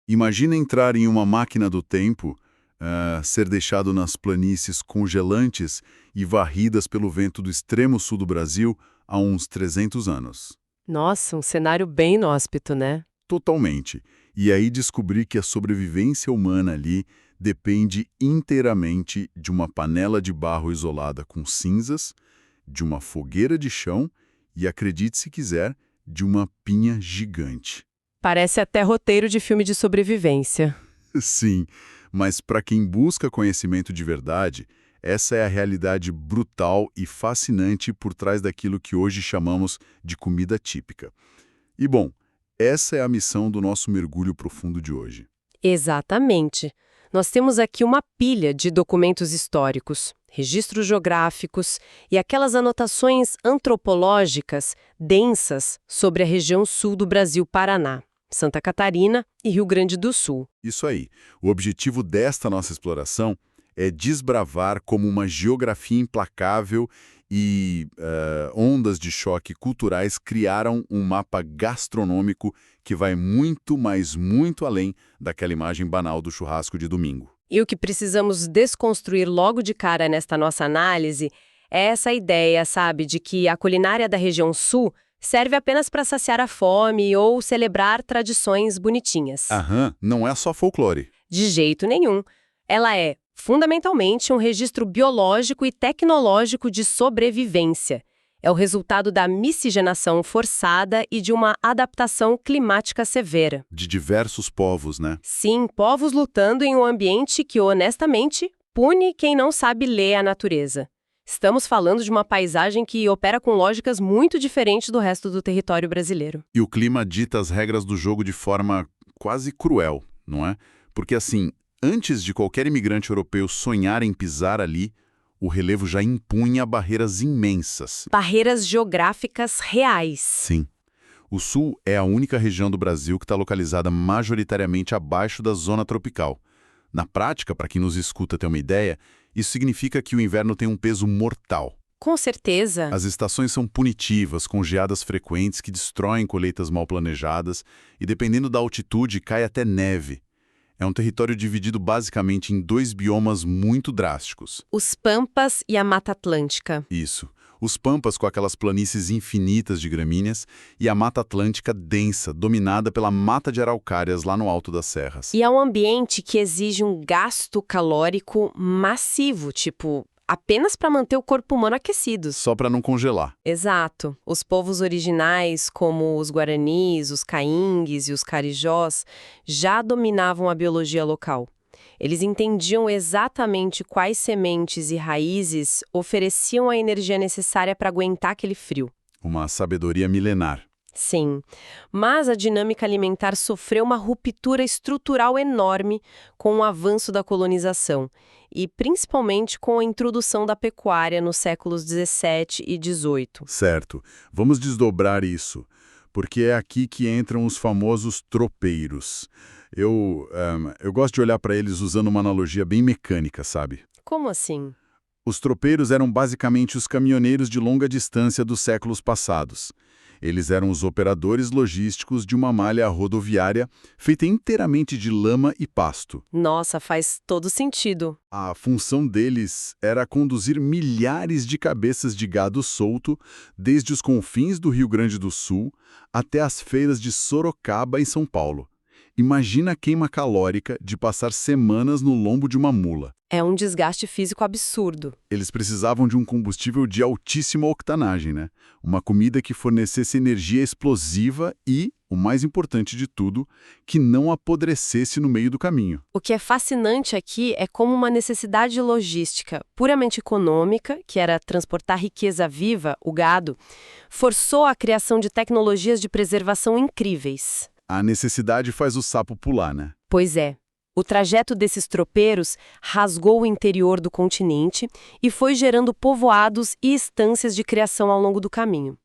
Imagina entrar em uma máquina do tempo, ser deixado nas planícies congelantes e varridas pelo vento do extremo sul do Brasil há uns 300 anos. Nossa, um cenário bem inóspito, né? Totalmente. E aí descobrir que a sobrevivência humana ali depende inteiramente de uma panela de barro isolada com cinzas, de uma fogueira de chão e, acredite se quiser, de uma pinha gigante. Parece até roteiro de filme de sobrevivência. Sim, mas para quem busca conhecimento de verdade, essa é a realidade brutal e fascinante por trás daquilo que hoje chamamos de comida típica. E bom, essa é a missão do nosso mergulho profundo de hoje. Exatamente. Nós temos aqui uma pilha de documentos históricos, registros geográficos e aquelas anotações antropológicas densas sobre a região sul do Brasil-Paraná, Santa Catarina e Rio Grande do Sul. Isso aí. O objetivo desta nossa exploração é desbravar como uma geografia implacável e ondas de choque culturais criaram um mapa gastronômico que vai muito, mas muito além daquela imagem banal do churrasco de domingo. E o que precisamos desconstruir logo de cara nesta nossa análise é essa ideia, sabe, de que a culinária da região sul serve apenas para saciar a fome ou celebrar tradições bonitinhas. Aham, não é só folclore. De jeito nenhum. Ela é, fundamentalmente, um registro biológico e tecnológico de sobrevivência. É o resultado da miscigenação forçada e de uma adaptação climática severa. De diversos povos, né? Sim, povos lutando em um ambiente que, honestamente, pune quem não sabe ler a natureza. Estamos falando de uma paisagem que opera com lógicas muito diferentes do resto do território brasileiro. E o clima dita as regras do jogo de forma quase cruel, não é? Porque assim, antes de qualquer imigrante europeu sonhar em pisar ali, o relevo já impunha barreiras imensas. Barreiras geográficas reais. Sim. O sul é a única região do Brasil que está localizada majoritariamente abaixo da zona tropical. Na prática, para quem nos escuta ter uma ideia, isso significa que o inverno tem um peso mortal. Com certeza. As estações são punitivas, com geadas frequentes que destroem colheitas mal planejadas e, dependendo da altitude, cai até neve. É um território dividido basicamente em dois biomas muito drásticos. Os Pampas e a Mata Atlântica. Isso. Os Pampas com aquelas planícies infinitas de gramíneas e a Mata Atlântica densa, dominada pela mata de araucárias lá no alto das serras. E é um ambiente que exige um gasto calórico massivo, tipo, apenas para manter o corpo humano aquecido. Só para não congelar. Exato. Os povos originais, como os guaranis, os caingues e os carijós, já dominavam a biologia local. Eles entendiam exatamente quais sementes e raízes ofereciam a energia necessária para aguentar aquele frio. Uma sabedoria milenar. Sim, mas a dinâmica alimentar sofreu uma ruptura estrutural enorme com o avanço da colonização e principalmente com a introdução da pecuária nos séculos 17 e 18. Certo. Vamos desdobrar isso, porque é aqui que entram os famosos tropeiros. Eu gosto de olhar para eles usando uma analogia bem mecânica, sabe? Como assim? Os tropeiros eram basicamente os caminhoneiros de longa distância dos séculos passados. Eles eram os operadores logísticos de uma malha rodoviária feita inteiramente de lama e pasto. Nossa, faz todo sentido. A função deles era conduzir milhares de cabeças de gado solto desde os confins do Rio Grande do Sul até as feiras de Sorocaba em São Paulo. Imagina a queima calórica de passar semanas no lombo de uma mula. É um desgaste físico absurdo. Eles precisavam de um combustível de altíssima octanagem, né? Uma comida que fornecesse energia explosiva e, o mais importante de tudo, que não apodrecesse no meio do caminho. O que é fascinante aqui é como uma necessidade logística puramente econômica, que era transportar riqueza viva, o gado, forçou a criação de tecnologias de preservação incríveis. A necessidade faz o sapo pular, né? Pois é. O trajeto desses tropeiros rasgou o interior do continente e foi gerando povoados e estâncias de criação ao longo do caminho.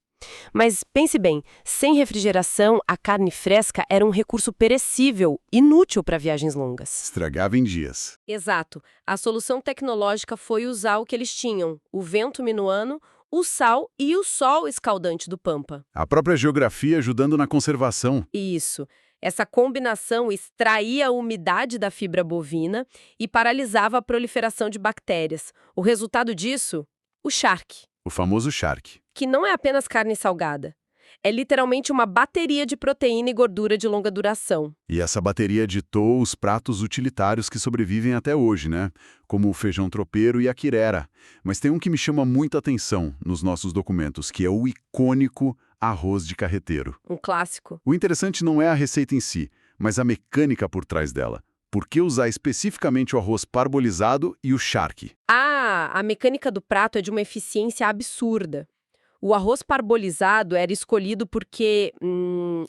Mas pense bem, sem refrigeração, a carne fresca era um recurso perecível, inútil para viagens longas. Estragava em dias. Exato. A solução tecnológica foi usar o que eles tinham, o vento minuano, o sal e o sol escaldante do Pampa. A própria geografia ajudando na conservação. Isso. Essa combinação extraía a umidade da fibra bovina e paralisava a proliferação de bactérias. O resultado disso? O charque, O famoso charque. que não é apenas carne salgada. É literalmente uma bateria de proteína e gordura de longa duração. E essa bateria ditou os pratos utilitários que sobrevivem até hoje, né? Como o feijão tropeiro e a quirera. Mas tem um que me chama muita atenção nos nossos documentos, que é o icônico arroz de carreteiro. Um clássico. O interessante não é a receita em si, mas a mecânica por trás dela. Por que usar especificamente o arroz parbolizado e o charque? A mecânica do prato é de uma eficiência absurda. O arroz parbolizado era escolhido porque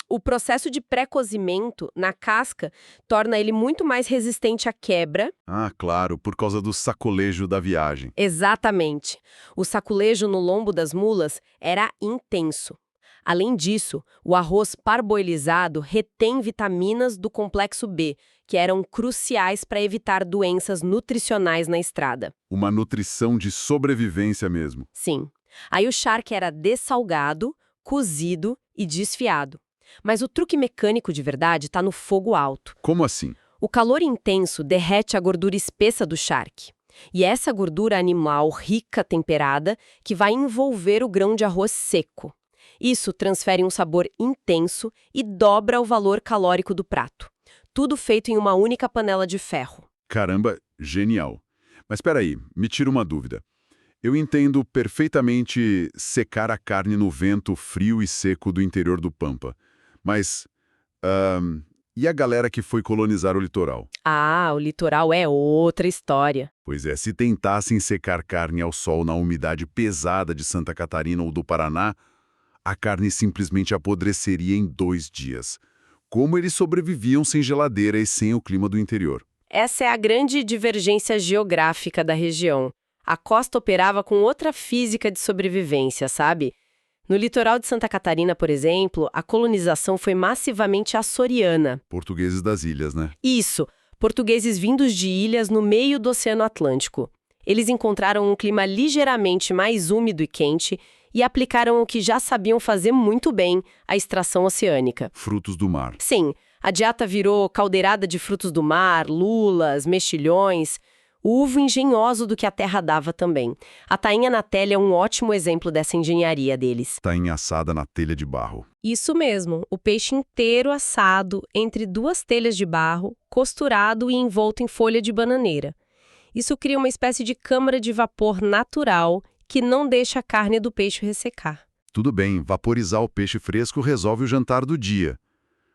o processo de pré-cozimento na casca torna ele muito mais resistente à quebra. Ah, claro, por causa do sacolejo da viagem. Exatamente. O saculejo no lombo das mulas era intenso. Além disso, o arroz parboilizado retém vitaminas do complexo B, que eram cruciais para evitar doenças nutricionais na estrada. Uma nutrição de sobrevivência mesmo. Sim. Aí o charque era dessalgado, cozido e desfiado. Mas o truque mecânico de verdade está no fogo alto. Como assim? O calor intenso derrete a gordura espessa do charque. E é essa gordura animal rica temperada que vai envolver o grão de arroz seco. Isso transfere um sabor intenso e dobra o valor calórico do prato. Tudo feito em uma única panela de ferro. Caramba, genial. Mas espera aí, me tira uma dúvida. Eu entendo perfeitamente secar a carne no vento frio e seco do interior do Pampa. Mas, e a galera que foi colonizar o litoral? Ah, o litoral é outra história. Pois é, se tentassem secar carne ao sol na umidade pesada de Santa Catarina ou do Paraná, a carne simplesmente apodreceria em 2 dias. Como eles sobreviviam sem geladeira e sem o clima do interior? Essa é a grande divergência geográfica da região. A costa operava com outra física de sobrevivência, sabe? No litoral de Santa Catarina, por exemplo, a colonização foi massivamente açoriana. Portugueses das ilhas, né? Isso, portugueses vindos de ilhas no meio do Oceano Atlântico. Eles encontraram um clima ligeiramente mais úmido e quente e aplicaram o que já sabiam fazer muito bem, a extração oceânica. Frutos do mar. Sim, a dieta virou caldeirada de frutos do mar, lulas, mexilhões, o uvo engenhoso do que a terra dava também. A tainha na telha é um ótimo exemplo dessa engenharia deles. Tainha assada na telha de barro. Isso mesmo, o peixe inteiro assado entre 2 telhas de barro, costurado e envolto em folha de bananeira. Isso cria uma espécie de câmara de vapor natural que não deixa a carne do peixe ressecar. Tudo bem, vaporizar o peixe fresco resolve o jantar do dia.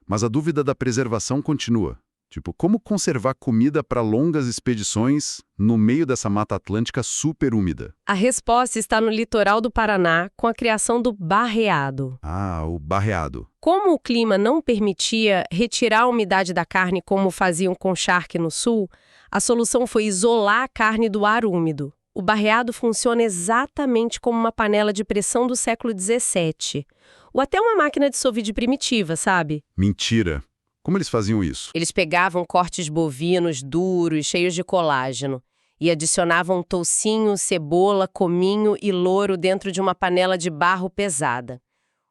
Mas a dúvida da preservação continua. Tipo, como conservar comida para longas expedições no meio dessa Mata Atlântica super úmida? A resposta está no litoral do Paraná, com a criação do barreado. Ah, o barreado. Como o clima não permitia retirar a umidade da carne como faziam com charque no sul, a solução foi isolar a carne do ar úmido. O barreado funciona exatamente como uma panela de pressão do século XVII. Ou até uma máquina de sous vide primitiva, sabe? Mentira! Como eles faziam isso? Eles pegavam cortes bovinos duros, cheios de colágeno, e adicionavam toucinho, cebola, cominho e louro dentro de uma panela de barro pesada.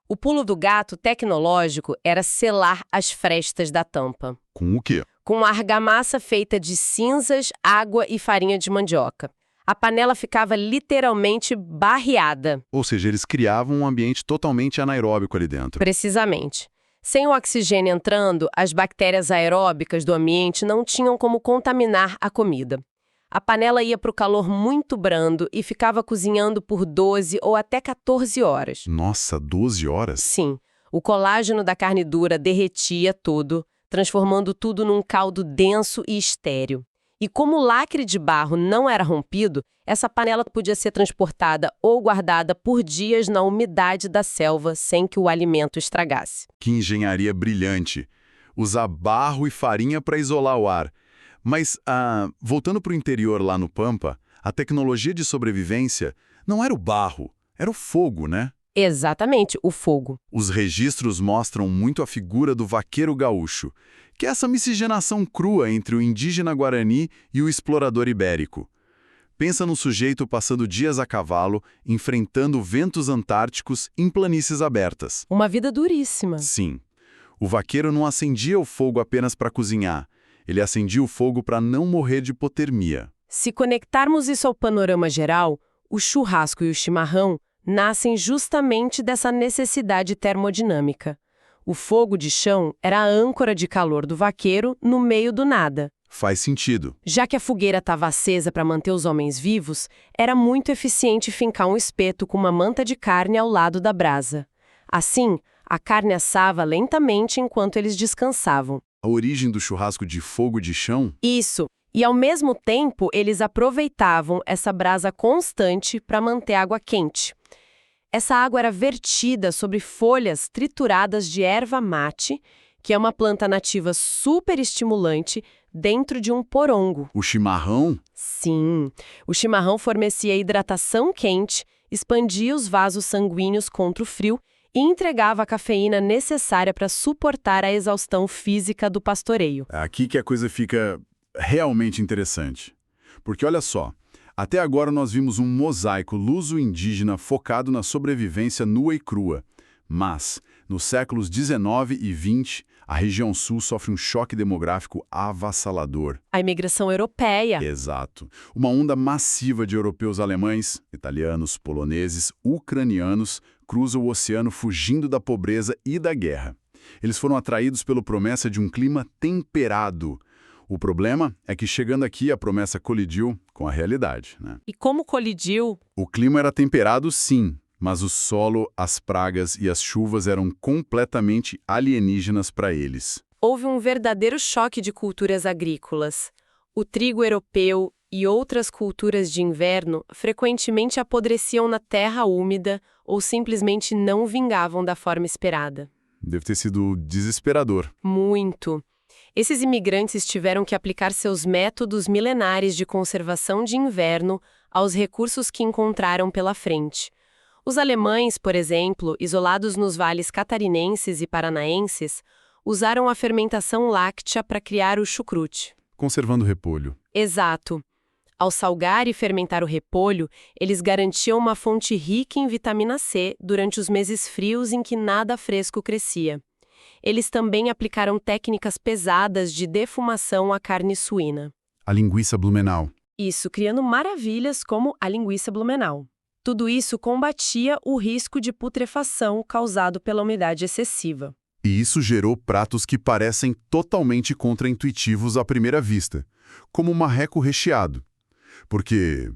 O pulo do gato tecnológico era selar as frestas da tampa. Com o quê? Com uma argamassa feita de cinzas, água e farinha de mandioca. A panela ficava literalmente barreada. Ou seja, eles criavam um ambiente totalmente anaeróbico ali dentro. Precisamente. Sem o oxigênio entrando, as bactérias aeróbicas do ambiente não tinham como contaminar a comida. A panela ia para o calor muito brando e ficava cozinhando por 12 ou até 14 horas. Nossa, 12 horas? Sim, o colágeno da carne dura derretia tudo, transformando tudo num caldo denso e estéril. E como o lacre de barro não era rompido, essa panela podia ser transportada ou guardada por dias na umidade da selva sem que o alimento estragasse. Que engenharia brilhante! Usar barro e farinha para isolar o ar. Mas, voltando para o interior lá no Pampa, a tecnologia de sobrevivência não era o barro, era o fogo, né? Exatamente, o fogo. Os registros mostram muito a figura do vaqueiro gaúcho, que é essa miscigenação crua entre o indígena guarani e o explorador ibérico. Pensa num sujeito passando dias a cavalo, enfrentando ventos antárticos em planícies abertas. Uma vida duríssima. Sim. O vaqueiro não acendia o fogo apenas para cozinhar. Ele acendia o fogo para não morrer de hipotermia. Se conectarmos isso ao panorama geral, o churrasco e o chimarrão nascem justamente dessa necessidade termodinâmica. O fogo de chão era a âncora de calor do vaqueiro no meio do nada. Faz sentido. Já que a fogueira estava acesa para manter os homens vivos, era muito eficiente fincar um espeto com uma manta de carne ao lado da brasa. Assim, a carne assava lentamente enquanto eles descansavam. A origem do churrasco de fogo de chão? Isso. E ao mesmo tempo, eles aproveitavam essa brasa constante para manter a água quente. Essa água era vertida sobre folhas trituradas de erva mate, que é uma planta nativa super estimulante, dentro de um porongo. O chimarrão? Sim. O chimarrão fornecia hidratação quente, expandia os vasos sanguíneos contra o frio e entregava a cafeína necessária para suportar a exaustão física do pastoreio. É aqui que a coisa fica realmente interessante. Porque olha só, até agora nós vimos um mosaico luso-indígena focado na sobrevivência nua e crua. Mas, nos séculos XIX e XX, a região sul sofre um choque demográfico avassalador. A imigração europeia. Exato. Uma onda massiva de europeus alemães, italianos, poloneses, ucranianos cruza o oceano fugindo da pobreza e da guerra. Eles foram atraídos pela promessa de um clima temperado. O problema é que, chegando aqui, a promessa colidiu com a realidade, né? E como colidiu? O clima era temperado, sim, mas o solo, as pragas e as chuvas eram completamente alienígenas para eles. Houve um verdadeiro choque de culturas agrícolas. O trigo europeu e outras culturas de inverno frequentemente apodreciam na terra úmida ou simplesmente não vingavam da forma esperada. Deve ter sido desesperador. Muito. Esses imigrantes tiveram que aplicar seus métodos milenares de conservação de inverno aos recursos que encontraram pela frente. Os alemães, por exemplo, isolados nos vales catarinenses e paranaenses, usaram a fermentação láctea para criar o chucrute. Conservando repolho. Exato. Ao salgar e fermentar o repolho, eles garantiam uma fonte rica em vitamina C durante os meses frios em que nada fresco crescia. Eles também aplicaram técnicas pesadas de defumação à carne suína. A linguiça Blumenau. Isso, criando maravilhas como a linguiça Blumenau. Tudo isso combatia o risco de putrefação causado pela umidade excessiva. E isso gerou pratos que parecem totalmente contraintuitivos à primeira vista, como o marreco recheado. Porque...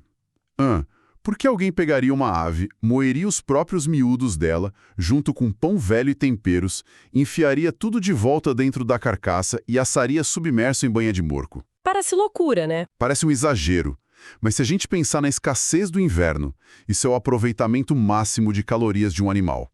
por que alguém pegaria uma ave, moeria os próprios miúdos dela, junto com pão velho e temperos, enfiaria tudo de volta dentro da carcaça e assaria submerso em banha de morco? Parece loucura, né? Parece um exagero. Mas se a gente pensar na escassez do inverno, isso é o aproveitamento máximo de calorias de um animal.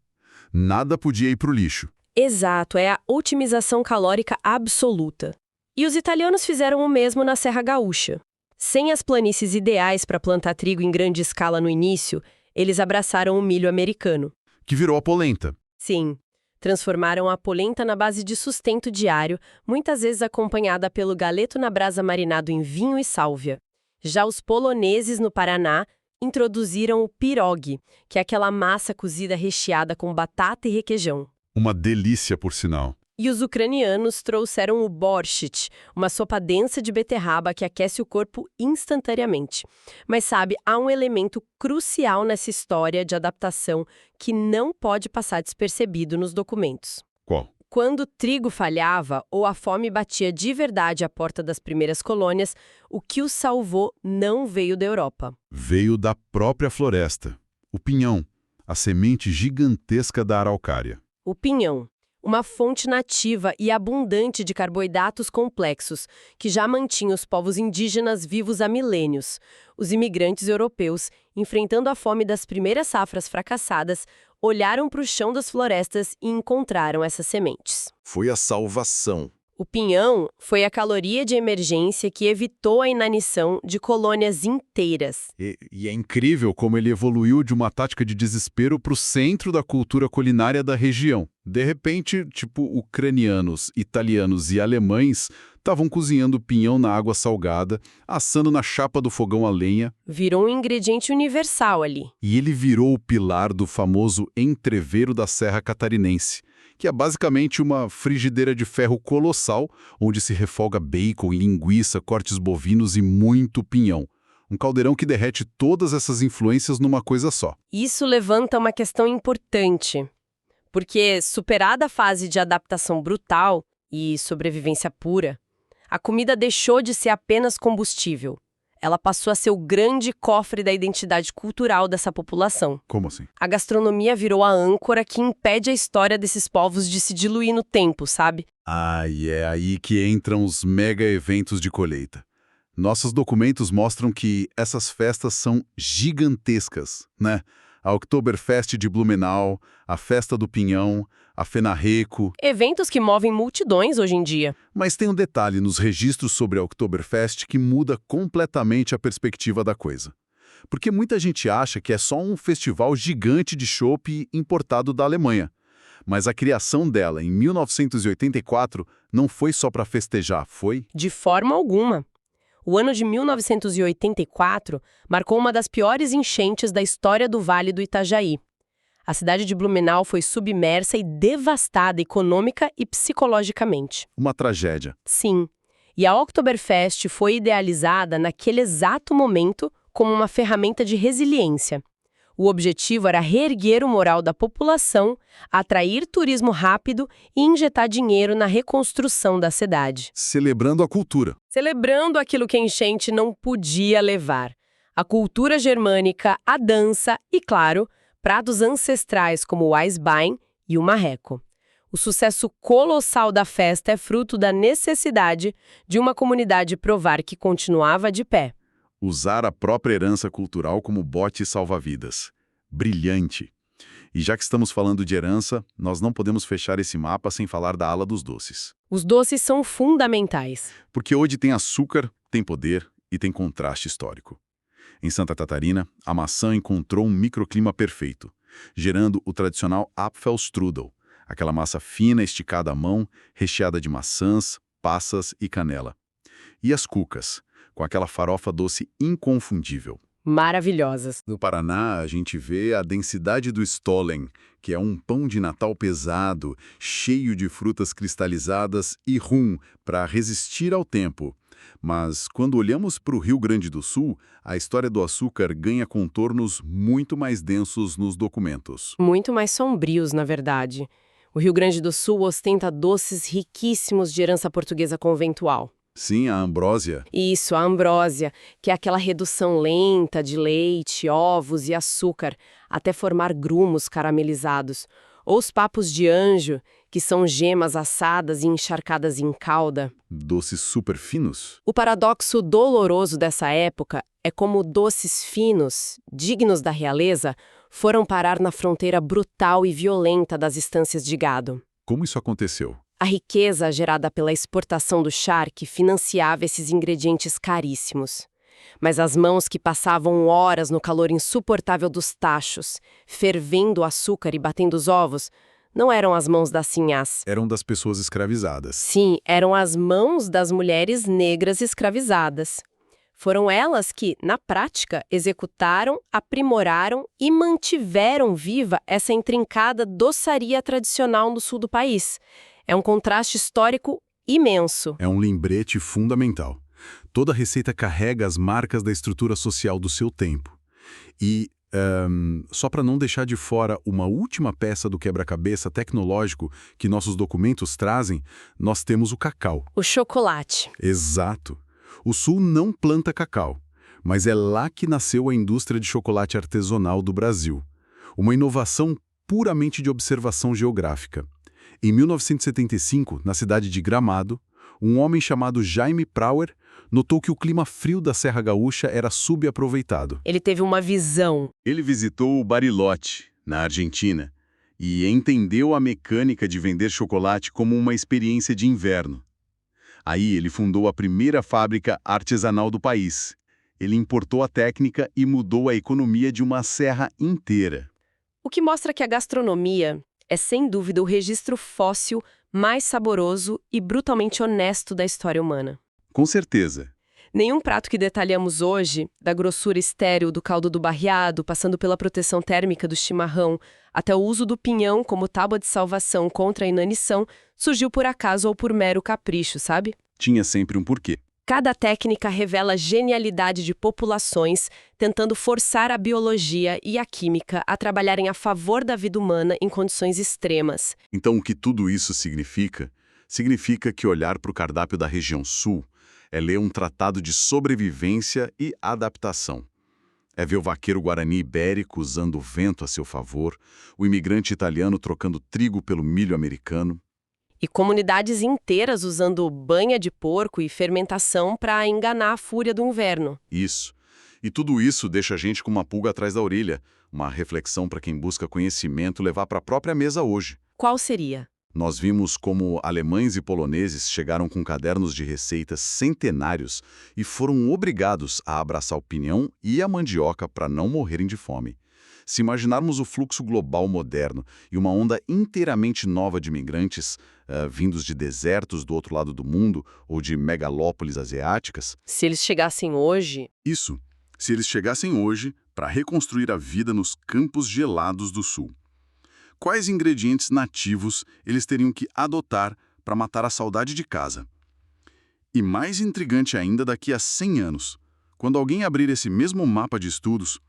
Nada podia ir para o lixo. Exato, é a otimização calórica absoluta. E os italianos fizeram o mesmo na Serra Gaúcha. Sem as planícies ideais para plantar trigo em grande escala no início, eles abraçaram o milho americano. Que virou a polenta. Sim, transformaram a polenta na base de sustento diário, muitas vezes acompanhada pelo galeto na brasa marinado em vinho e sálvia. Já os poloneses no Paraná introduziram o pirogue, que é aquela massa cozida recheada com batata e requeijão. Uma delícia, por sinal. E os ucranianos trouxeram o borscht, uma sopa densa de beterraba que aquece o corpo instantaneamente. Mas sabe, há um elemento crucial nessa história de adaptação que não pode passar despercebido nos documentos. Qual? Quando o trigo falhava ou a fome batia de verdade à porta das primeiras colônias, o que os salvou não veio da Europa. Veio da própria floresta. O pinhão, a semente gigantesca da araucária. O pinhão, uma fonte nativa e abundante de carboidratos complexos, que já mantinha os povos indígenas vivos há milênios. Os imigrantes europeus, enfrentando a fome das primeiras safras fracassadas, olharam para o chão das florestas e encontraram essas sementes. Foi a salvação. O pinhão foi a caloria de emergência que evitou a inanição de colônias inteiras. E é incrível como ele evoluiu de uma tática de desespero para o centro da cultura culinária da região. De repente, ucranianos, italianos e alemães estavam cozinhando pinhão na água salgada, assando na chapa do fogão a lenha. Virou um ingrediente universal ali. E ele virou o pilar do famoso entrevero da Serra Catarinense, que é basicamente uma frigideira de ferro colossal, onde se refoga bacon, linguiça, cortes bovinos e muito pinhão. Um caldeirão que derrete todas essas influências numa coisa só. Isso levanta uma questão importante, porque, superada a fase de adaptação brutal e sobrevivência pura, a comida deixou de ser apenas combustível. Ela passou a ser o grande cofre da identidade cultural dessa população. Como assim? A gastronomia virou a âncora que impede a história desses povos de se diluir no tempo, sabe? Ah, e é aí que entram os mega eventos de colheita. Nossos documentos mostram que essas festas são gigantescas, né? A Oktoberfest de Blumenau, a Festa do Pinhão, a Fenarreco. Eventos que movem multidões hoje em dia. Mas tem um detalhe nos registros sobre a Oktoberfest que muda completamente a perspectiva da coisa. Porque muita gente acha que é só um festival gigante de chopp importado da Alemanha. Mas a criação dela, em 1984, não foi só para festejar, foi? De forma alguma. O ano de 1984 marcou uma das piores enchentes da história do Vale do Itajaí. A cidade de Blumenau foi submersa e devastada econômica e psicologicamente. Uma tragédia. Sim. E a Oktoberfest foi idealizada naquele exato momento como uma ferramenta de resiliência. O objetivo era reerguer o moral da população, atrair turismo rápido e injetar dinheiro na reconstrução da cidade. Celebrando a cultura. Celebrando aquilo que a enchente não podia levar. A cultura germânica, a dança e, claro, pratos ancestrais como o Eisbein e o marreco. O sucesso colossal da festa é fruto da necessidade de uma comunidade provar que continuava de pé. Usar a própria herança cultural como bote salva-vidas. Brilhante. E já que estamos falando de herança, nós não podemos fechar esse mapa sem falar da ala dos doces. Os doces são fundamentais. Porque hoje tem açúcar, tem poder e tem contraste histórico. Em Santa Catarina, a maçã encontrou um microclima perfeito, gerando o tradicional Apfelstrudel, aquela massa fina esticada à mão, recheada de maçãs, passas e canela. E as cucas, com aquela farofa doce inconfundível. Maravilhosas. No Paraná, a gente vê a densidade do Stollen, que é um pão de Natal pesado, cheio de frutas cristalizadas e rum, para resistir ao tempo. Mas, quando olhamos para o Rio Grande do Sul, a história do açúcar ganha contornos muito mais densos nos documentos. Muito mais sombrios, na verdade. O Rio Grande do Sul ostenta doces riquíssimos de herança portuguesa conventual. Sim, a ambrósia. Isso, a ambrósia, que é aquela redução lenta de leite, ovos e açúcar, até formar grumos caramelizados. Ou os papos de anjo, que são gemas assadas e encharcadas em calda. Doces super finos? O paradoxo doloroso dessa época é como doces finos, dignos da realeza, foram parar na fronteira brutal e violenta das estâncias de gado. Como isso aconteceu? A riqueza gerada pela exportação do charque financiava esses ingredientes caríssimos. Mas as mãos que passavam horas no calor insuportável dos tachos, fervendo o açúcar e batendo os ovos, não eram as mãos das sinhás. Eram das pessoas escravizadas. Sim, eram as mãos das mulheres negras escravizadas. Foram elas que, na prática, executaram, aprimoraram e mantiveram viva essa intrincada doçaria tradicional no sul do país. É um contraste histórico imenso. É um lembrete fundamental. Toda receita carrega as marcas da estrutura social do seu tempo. E, só para não deixar de fora uma última peça do quebra-cabeça tecnológico que nossos documentos trazem, nós temos o cacau. O chocolate. Exato. O Sul não planta cacau, mas é lá que nasceu a indústria de chocolate artesanal do Brasil. Uma inovação puramente de observação geográfica. Em 1975, na cidade de Gramado, um homem chamado Jaime Prauer notou que o clima frio da Serra Gaúcha era subaproveitado. Ele teve uma visão. Ele visitou o Bariloche, na Argentina, e entendeu a mecânica de vender chocolate como uma experiência de inverno. Aí ele fundou a primeira fábrica artesanal do país. Ele importou a técnica e mudou a economia de uma serra inteira. O que mostra que a gastronomia é, sem dúvida, o registro fóssil mais saboroso e brutalmente honesto da história humana. Com certeza. Nenhum prato que detalhamos hoje, da grossura estéril do caldo do barreado, passando pela proteção térmica do chimarrão, até o uso do pinhão como tábua de salvação contra a inanição, surgiu por acaso ou por mero capricho, sabe? Tinha sempre um porquê. Cada técnica revela a genialidade de populações tentando forçar a biologia e a química a trabalharem a favor da vida humana em condições extremas. Então, o que tudo isso significa? Significa que olhar para o cardápio da região sul é ler um tratado de sobrevivência e adaptação. É ver o vaqueiro guarani ibérico usando o vento a seu favor, o imigrante italiano trocando trigo pelo milho americano. E comunidades inteiras usando banha de porco e fermentação para enganar a fúria do inverno. Isso. E tudo isso deixa a gente com uma pulga atrás da orelha, uma reflexão para quem busca conhecimento levar para a própria mesa hoje. Qual seria? Nós vimos como alemães e poloneses chegaram com cadernos de receitas centenários e foram obrigados a abraçar o pinhão e a mandioca para não morrerem de fome. Se imaginarmos o fluxo global moderno e uma onda inteiramente nova de imigrantes, vindos de desertos do outro lado do mundo ou de megalópolis asiáticas... Se eles chegassem hoje... Isso, se eles chegassem hoje para reconstruir a vida nos campos gelados do sul. Quais ingredientes nativos eles teriam que adotar para matar a saudade de casa? E mais intrigante ainda daqui a 100 anos, quando alguém abrir esse mesmo mapa de estudos,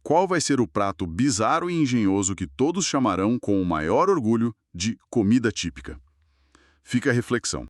qual vai ser o prato bizarro e engenhoso que todos chamarão com o maior orgulho de comida típica? Fica a reflexão.